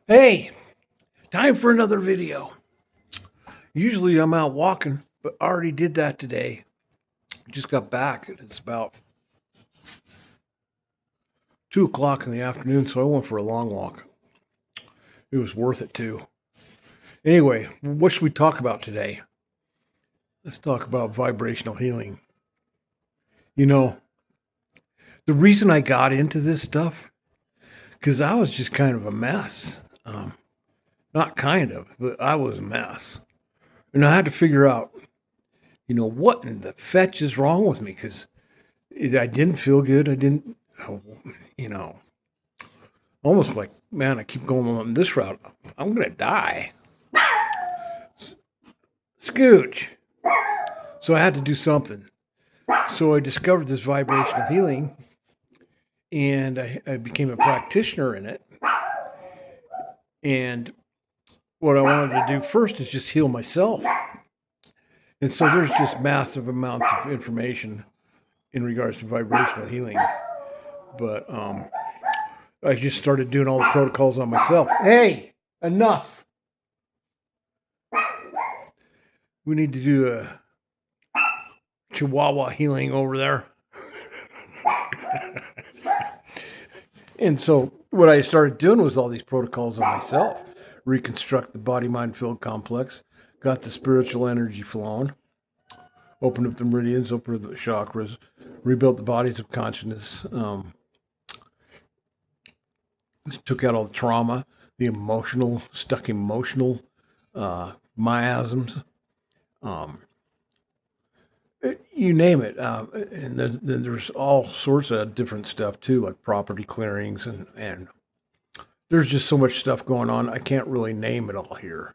Hey, time for another video. Usually I'm out walking, but I already did that today. Just got back. It's about 2 o'clock in the afternoon, so I went for a long walk. It was worth it too. Anyway, what should we talk about today? Let's talk about vibrational healing. You know, the reason I got into this stuff, because I was just kind of a mess. Not kind of, but I was a mess. And I had to figure out, what in the fetch is wrong with me, because I didn't feel good. I didn't, you know, almost like, man, I keep going on this route. I'm going to die. Scooch. So I had to do something. So I discovered this vibrational healing and I became a practitioner in it. And what I wanted to do first is just heal myself. And so there's just massive amounts of information in regards to vibrational healing. But I just started doing all the protocols on myself. Hey, enough. We need to do a Chihuahua healing over there. And so what I started doing was all these protocols on myself. Reconstruct the body-mind field complex. Got the spiritual energy flowing. Opened up the meridians, opened up the chakras. Rebuilt the bodies of consciousness. Took out all the trauma, the emotional, stuck emotional miasms. You name it. And then there's all sorts of different stuff too, like property clearings and there's just so much stuff going on. I can't really name it all here.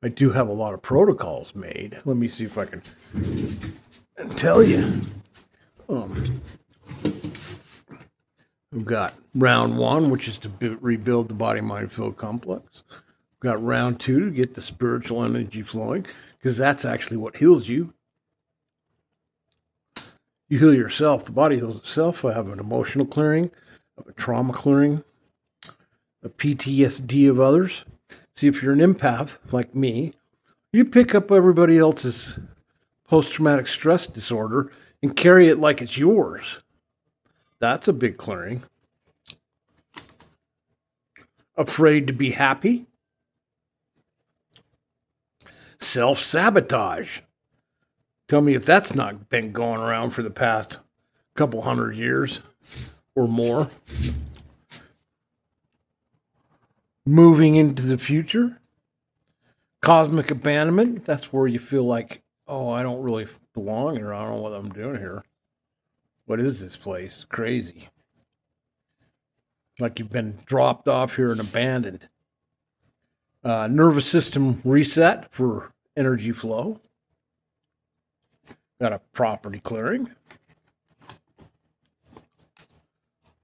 I do have a lot of protocols made. Let me see if I can tell you. We've got round one, which is to rebuild the body mind field complex. We've got round two to get the spiritual energy flowing, because that's actually what heals you. You heal yourself. The body heals itself. I have an emotional clearing, a trauma clearing, a PTSD of others. See, if you're an empath like me, you pick up everybody else's post-traumatic stress disorder and carry it like it's yours. That's a big clearing. Afraid to be happy. Self-sabotage. Tell me if that's not been going around for the past couple hundred years or more. Moving into the future. Cosmic abandonment. That's where you feel like, oh, I don't really belong here. I don't know what I'm doing here. What is this place? It's crazy. Like you've been dropped off here and abandoned. Nervous system reset for energy flow. Got a property clearing.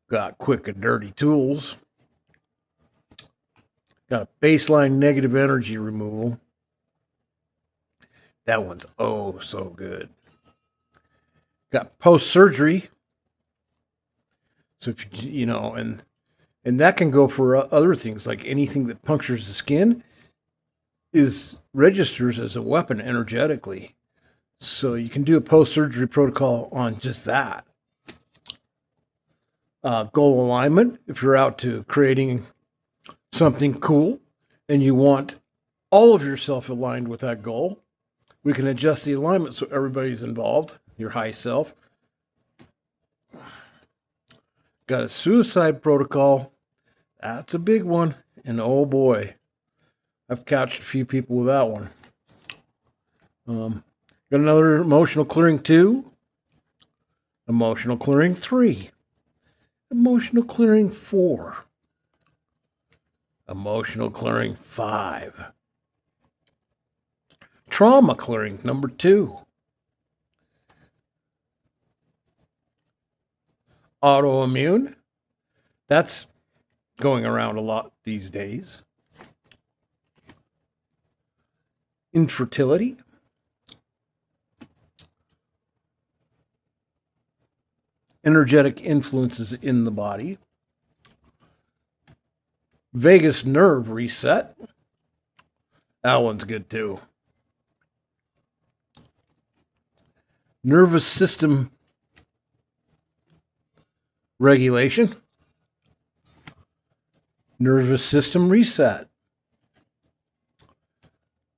Got quick and dirty tools. Got a baseline negative energy removal. That one's oh so good. Got post-surgery. So if you know, and that can go for other things, like anything that punctures the skin is registers as a weapon energetically. So you can do a post-surgery protocol on just that. Goal alignment, if you're out to creating something cool and you want all of yourself aligned with that goal, we can adjust the alignment so everybody's involved, your high self. Got a suicide protocol. That's a big one. And oh boy, I've couched a few people with that one. Got another emotional clearing 2. Emotional clearing 3. Emotional clearing 4. Emotional clearing 5. Trauma clearing number 2. Autoimmune. That's going around a lot these days. Infertility. Energetic influences in the body. Vagus nerve reset. That one's good too. Nervous system regulation. Nervous system reset.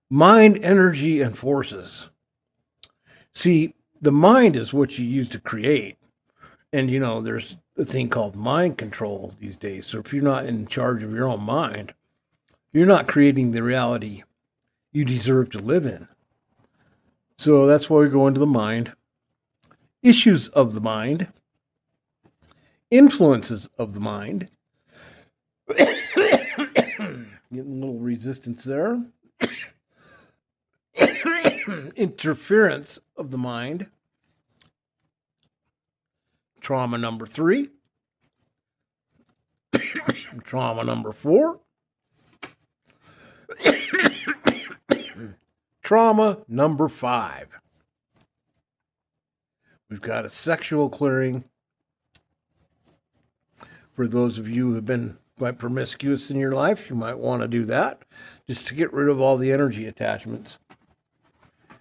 Mind, energy, and forces. See, the mind is what you use to create. And, there's a thing called mind control these days. So if you're not in charge of your own mind, you're not creating the reality you deserve to live in. So that's why we go into the mind. Issues of the mind. Influences of the mind. Getting a little resistance there. Interference of the mind. Trauma number 3. Trauma number 4. Trauma number 5. We've got a sexual clearing. For those of you who have been quite promiscuous in your life, you might want to do that just to get rid of all the energy attachments.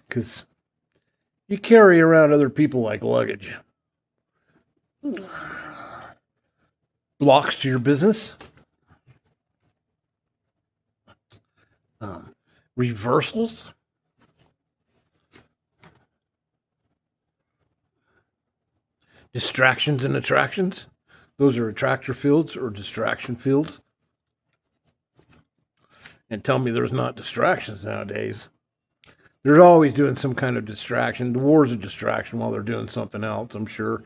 Because you carry around other people like luggage. Blocks to your business. Reversals. Distractions and attractions. Those are attractor fields or distraction fields. And tell me there's not distractions nowadays. They're always doing some kind of distraction. The war's a distraction while they're doing something else, I'm sure.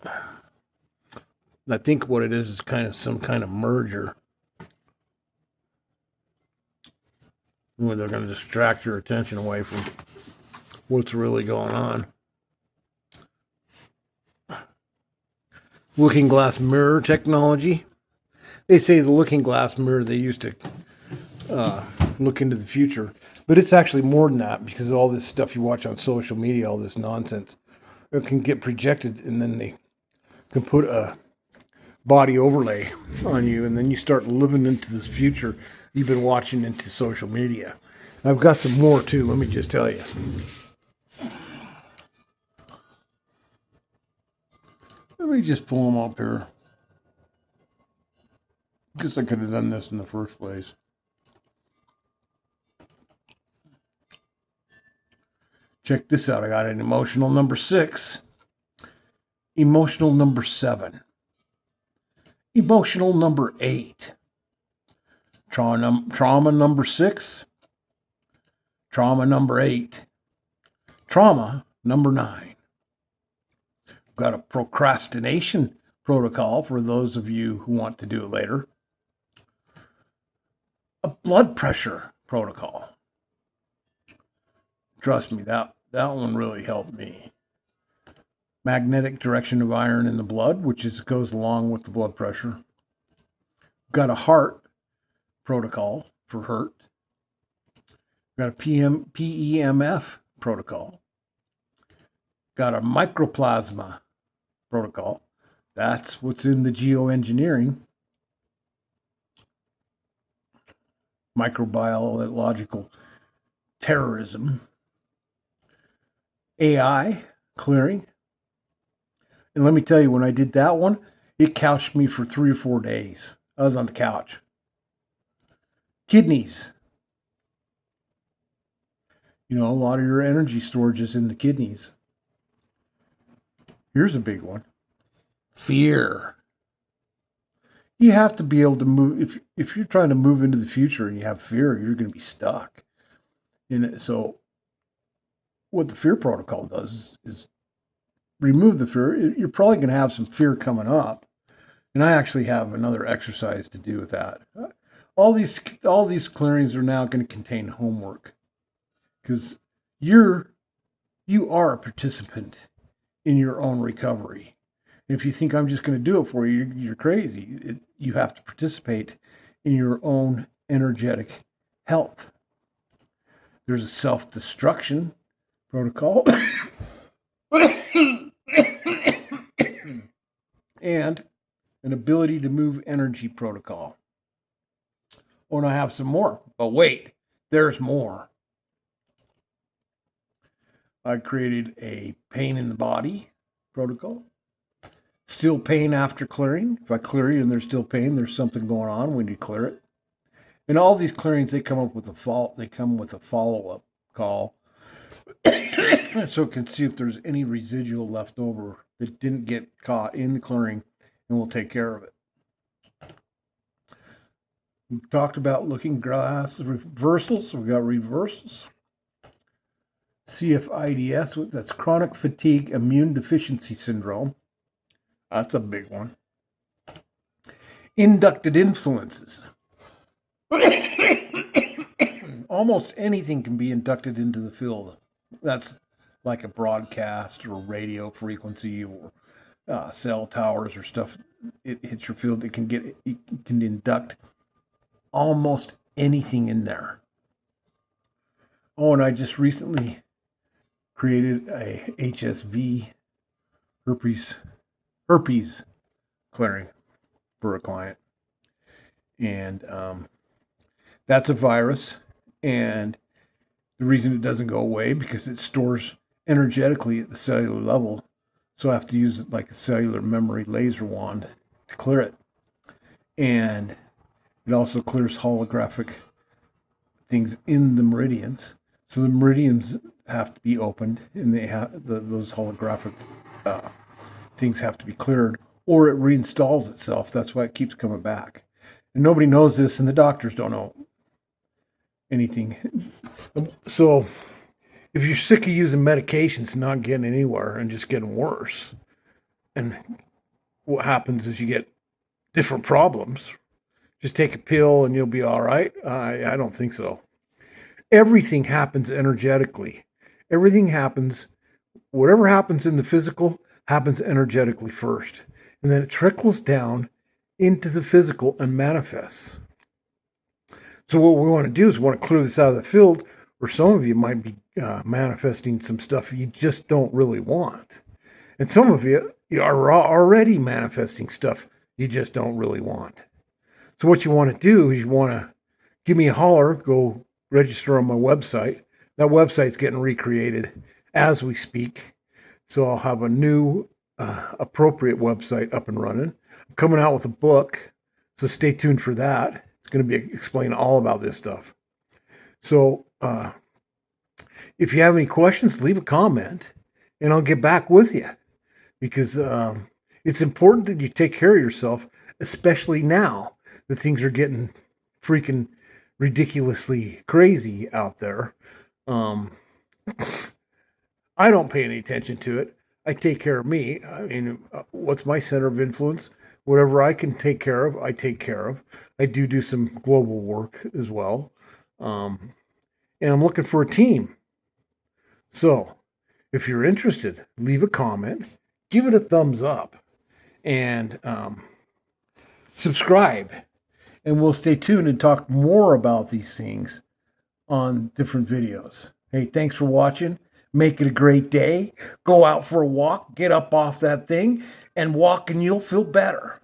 I think what it is kind of some kind of merger. Where they're going to distract your attention away from what's really going on. Looking glass mirror technology. They say the looking glass mirror they used to look into the future. But it's actually more than that because all this stuff you watch on social media, all this nonsense, it can get projected and then they can put a body overlay on you and then you start living into this future you've been watching into social media. I've got some more too, let me just tell you. Let me just pull them up here. Guess I could have done this in the first place. Check this out. I got an emotional number 6. Emotional number 7. Emotional number 8. Trauma number 6. Trauma number 8. Trauma number 9. We've got a procrastination protocol for those of you who want to do it later. A blood pressure protocol. Trust me, that one really helped me. Magnetic direction of iron in the blood, which goes along with the blood pressure. Got a heart protocol for hurt. Got a PEMF protocol. Got a microplasma protocol. That's what's in the geoengineering. Microbiological terrorism. AI clearing. And let me tell you, when I did that one, it couched me for 3 or 4 days. I was on the couch. Kidneys. A lot of your energy storage is in the kidneys. Here's a big one. Fear. You have to be able to move. If you're trying to move into the future and you have fear, you're going to be stuck. And so what the fear protocol does is remove the fear. You're probably going to have some fear coming up. And I actually have another exercise to do with that. All these clearings are now going to contain homework because you are a participant in your own recovery. And if you think I'm just going to do it for you, you're crazy. You have to participate in your own energetic health. There's a self-destruction protocol and an ability to move energy protocol. Oh, and I have some more. But wait, there's more. I created a pain in the body protocol. Still pain after clearing. If I clear you and there's still pain, there's something going on. We need to clear it. And all these clearings, they come with a follow-up call. So it can see if there's any residual left over that didn't get caught in the clearing, and we'll take care of it. We've talked about looking glass reversals. We've got reversals. CFIDS, that's chronic fatigue immune deficiency syndrome. That's a big one. Inducted influences. Almost anything can be inducted into the field. That's like a broadcast or radio frequency or cell towers or stuff. It hits your field. It can induct almost anything in there. Oh, and I just recently created a HSV herpes clearing for a client. And that's a virus. And the reason it doesn't go away because it stores energetically at the cellular level. So I have to use it like a cellular memory laser wand to clear it. And it also clears holographic things in the meridians. So the meridians have to be opened, and they have those holographic things have to be cleared, or it reinstalls itself. That's why it keeps coming back. And nobody knows this, and the doctors don't know anything. So if you're sick of using medications and not getting anywhere and just getting worse, and what happens is you get different problems. Just take a pill and you'll be all right. I don't think so. Everything happens energetically. Everything happens, whatever happens in the physical happens energetically first. And then it trickles down into the physical and manifests. So what we want to do is we want to clear this out of the field, or some of you might be manifesting some stuff you just don't really want. And some of you are already manifesting stuff you just don't really want. So what you want to do is you want to give me a holler, go register on my website. That website's getting recreated as we speak. So I'll have a new appropriate website up and running. I'm coming out with a book, so stay tuned for that. It's going to be explaining all about this stuff. So if you have any questions, leave a comment and I'll get back with you, because it's important that you take care of yourself, especially now that things are getting freaking ridiculously crazy out there. I don't pay any attention to it. I take care of me. I mean, what's my center of influence? Whatever I can take care of, I take care of. I do some global work as well. And I'm looking for a team. So if you're interested, leave a comment, give it a thumbs up, and subscribe. And we'll stay tuned and talk more about these things on different videos. Hey, thanks for watching. Make it a great day. Go out for a walk, get up off that thing, and walk, and you'll feel better.